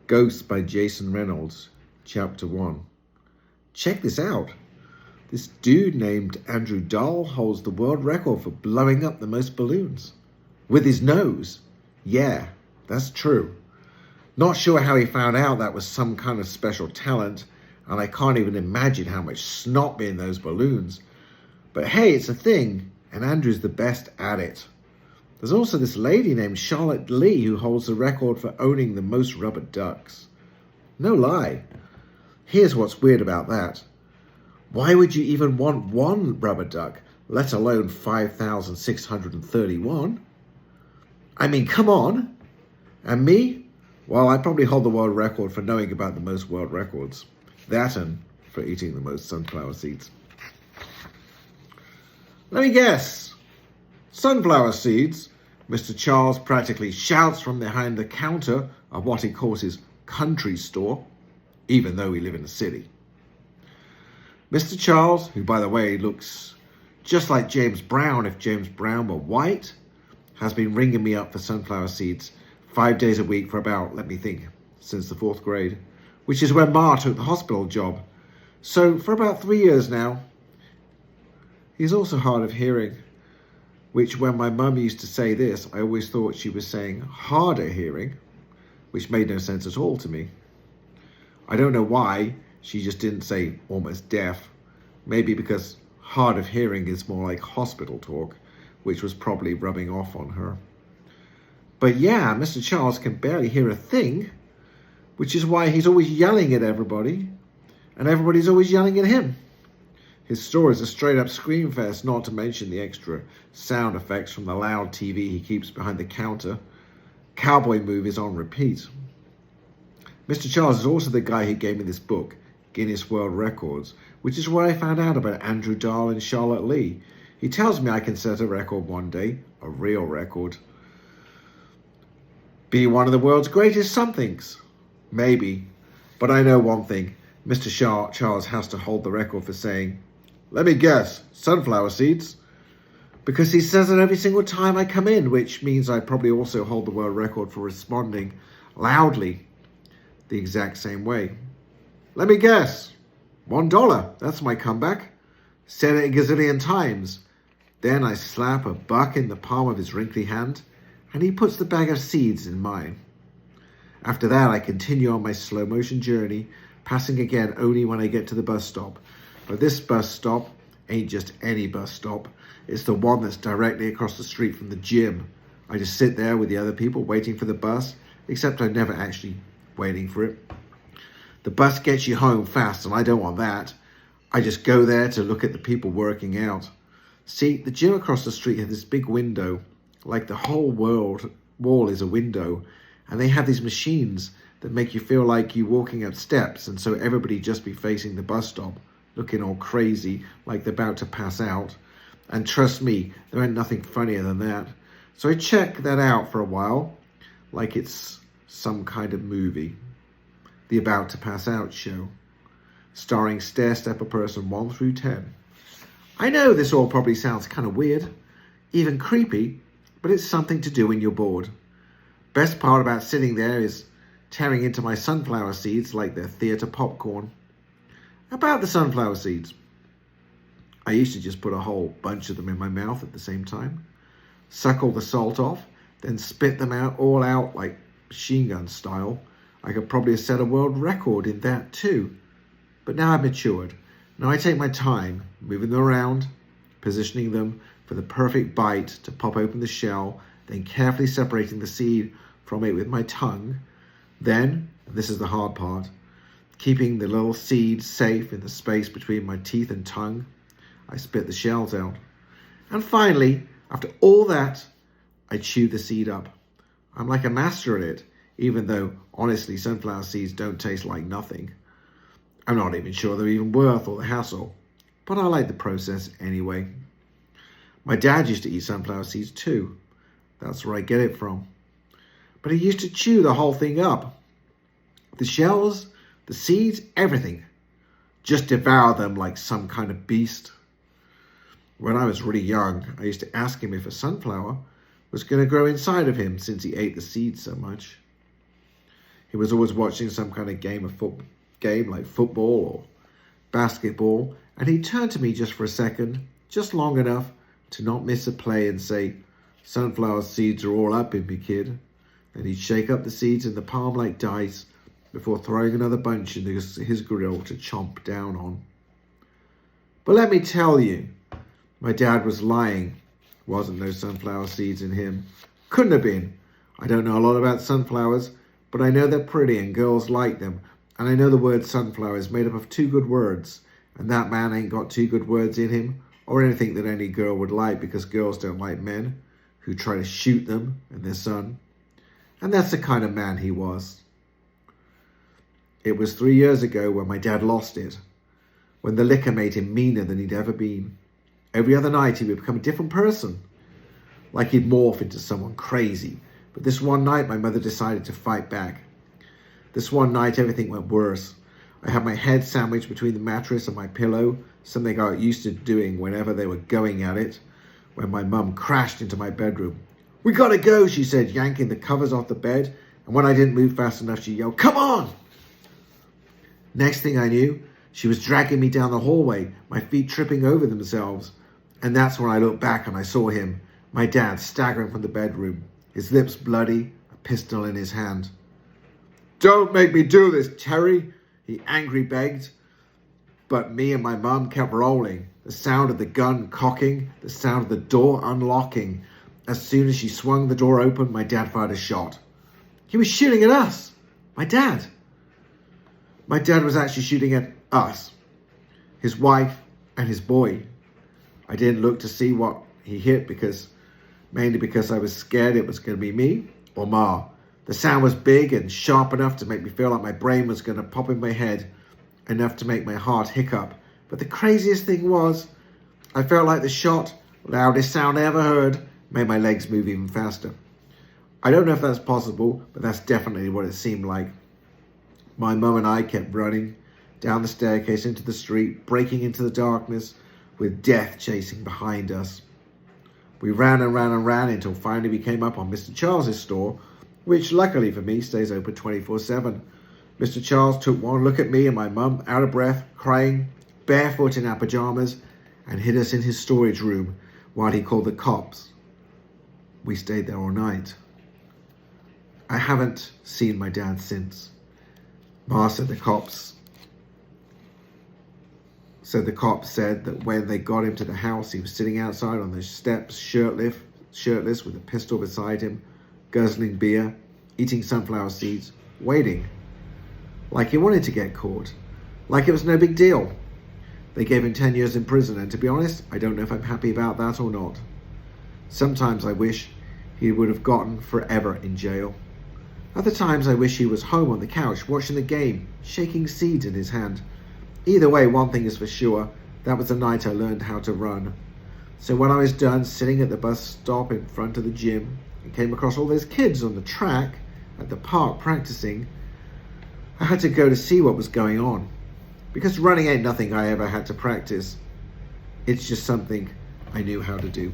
Ghost by Jason Reynolds, Chapter 1. Check this out. This dude named Andrew Dahl holds the world record for blowing up the most balloons. With his nose. Yeah, that's true. Not sure how he found out that was some kind of special talent, and I can't even imagine how much snot be in those balloons. But hey, it's a thing, and Andrew's the best at it. There's also this lady named Charlotte Lee who holds the record for owning the most rubber ducks. No lie. Here's what's weird about that. Why would you even want one rubber duck, let alone 5,631? I mean, come on. And me? Well, I probably hold the world record for knowing about the most world records. That and for eating the most sunflower seeds. Let me guess. Sunflower seeds? Mr. Charles practically shouts from behind the counter of what he calls his country store, even though we live in a city. Mr. Charles, who by the way looks just like James Brown if James Brown were white, has been ringing me up for sunflower seeds 5 days a week for about, let me think, since the 4th grade, which is when Ma took the hospital job. So for about 3 years now. He's also hard of hearing, which when my mum used to say this, I always thought she was saying harder hearing, which made no sense at all to me. I don't know why she just didn't say almost deaf. Maybe because hard of hearing is more like hospital talk, which was probably rubbing off on her. But yeah, Mr. Charles can barely hear a thing, which is why he's always yelling at everybody, and everybody's always yelling at him. His store is a straight-up scream fest, not to mention the extra sound effects from the loud TV he keeps behind the counter. Cowboy movies on repeat. Mr. Charles is also the guy who gave me this book, Guinness World Records, which is where I found out about Andrew Dahl and Charlotte Lee. He tells me I can set a record one day, a real record. Be one of the world's greatest somethings. Maybe. But I know one thing. Mr. Charles has to hold the record for saying, let me guess, sunflower seeds. Because he says it every single time I come in, which means I probably also hold the world record for responding loudly the exact same way. Let me guess, $1. That's my comeback. Said it a gazillion times. Then I slap a buck in the palm of his wrinkly hand, and he puts the bag of seeds in mine. After that, I continue on my slow motion journey, passing again only when I get to the bus stop. But this bus stop ain't just any bus stop. It's the one that's directly across the street from the gym. I just sit there with the other people waiting for the bus, except I'm never actually waiting for it. The bus gets you home fast, and I don't want that. I just go there to look at the people working out. See, the gym across the street has this big window, like the whole wall is a window, and they have these machines that make you feel like you're walking up steps, and so everybody just be facing the bus stop, looking all crazy, like they're about to pass out. And trust me, there ain't nothing funnier than that. So I check that out for a while, like it's some kind of movie. The About to Pass Out show, starring stair-stepper person 1 through 10. I know this all probably sounds kind of weird, even creepy, but it's something to do when you're bored. Best part about sitting there is tearing into my sunflower seeds like they're theatre popcorn. About the sunflower seeds. I used to just put a whole bunch of them in my mouth at the same time, suck all the salt off, then spit them all out like machine gun style. I could probably have set a world record in that too. But now I've matured. Now I take my time, moving them around, positioning them for the perfect bite to pop open the shell, then carefully separating the seed from it with my tongue. Then, and this is the hard part, keeping the little seed safe in the space between my teeth and tongue, I spit the shells out. And finally, after all that, I chew the seed up. I'm like a master at it, even though, honestly, sunflower seeds don't taste like nothing. I'm not even sure they're even worth all the hassle, but I like the process anyway. My dad used to eat sunflower seeds too. That's where I get it from. But he used to chew the whole thing up. The shells, the seeds, everything. Just devour them like some kind of beast. When I was really young, I used to ask him if a sunflower was going to grow inside of him since he ate the seeds so much. He was always watching some kind of game like football or basketball, and he'd turn to me just for a second, just long enough to not miss a play and say, "Sunflower seeds are all up in me, kid." Then he'd shake up the seeds in the palm like dice before throwing another bunch into his grill to chomp down on. But let me tell you, my dad was lying. Wasn't no sunflower seeds in him. Couldn't have been. I don't know a lot about sunflowers, but I know they're pretty and girls like them. And I know the word sunflower is made up of two good words, and that man ain't got two good words in him, or anything that any girl would like, because girls don't like men who try to shoot them and their son. And that's the kind of man he was. It was 3 years ago when my dad lost it, when the liquor made him meaner than he'd ever been. Every other night he would become a different person, like he'd morph into someone crazy. But this one night my mother decided to fight back. This one night everything went worse. I had my head sandwiched between the mattress and my pillow, something I got used to doing whenever they were going at it, when my mum crashed into my bedroom. "We gotta go," she said, yanking the covers off the bed, and when I didn't move fast enough, she yelled, "Come on!" Next thing I knew, she was dragging me down the hallway, my feet tripping over themselves, and that's when I looked back and I saw him, my dad, staggering from the bedroom, his lips bloody, a pistol in his hand. "Don't make me do this, Terry," he angrily begged. But me and my mum kept rolling, the sound of the gun cocking, the sound of the door unlocking. As soon as she swung the door open, my dad fired a shot. He was shooting at us, my dad. My dad was actually shooting at us, his wife and his boy. I didn't look to see what he hit mainly because I was scared it was going to be me or Ma. The sound was big and sharp enough to make me feel like my brain was going to pop in my head, enough to make my heart hiccup. But the craziest thing was, I felt like the shot, loudest sound I ever heard, made my legs move even faster. I don't know if that's possible, but that's definitely what it seemed like. My mum and I kept running down the staircase into the street, breaking into the darkness, with death chasing behind us. We ran and ran and ran until finally we came up on Mr. Charles's store, which luckily for me stays open 24/7. Mr. Charles took one look at me and my mum, out of breath, crying, barefoot in our pajamas, and hid us in his storage room while he called the cops. We stayed there all night. I haven't seen my dad since. Ma said the cops said that when they got him to the house, he was sitting outside on the steps, shirtless with a pistol beside him, guzzling beer, eating sunflower seeds, waiting. Like he wanted to get caught. Like it was no big deal. They gave him 10 years in prison, and to be honest, I don't know if I'm happy about that or not. Sometimes I wish he would have gotten forever in jail. Other times I wish he was home on the couch, watching the game, shaking seeds in his hand. Either way, one thing is for sure, that was the night I learned how to run. So when I was done sitting at the bus stop in front of the gym and came across all those kids on the track at the park practicing, I had to go to see what was going on. Because running ain't nothing I ever had to practice. It's just something I knew how to do.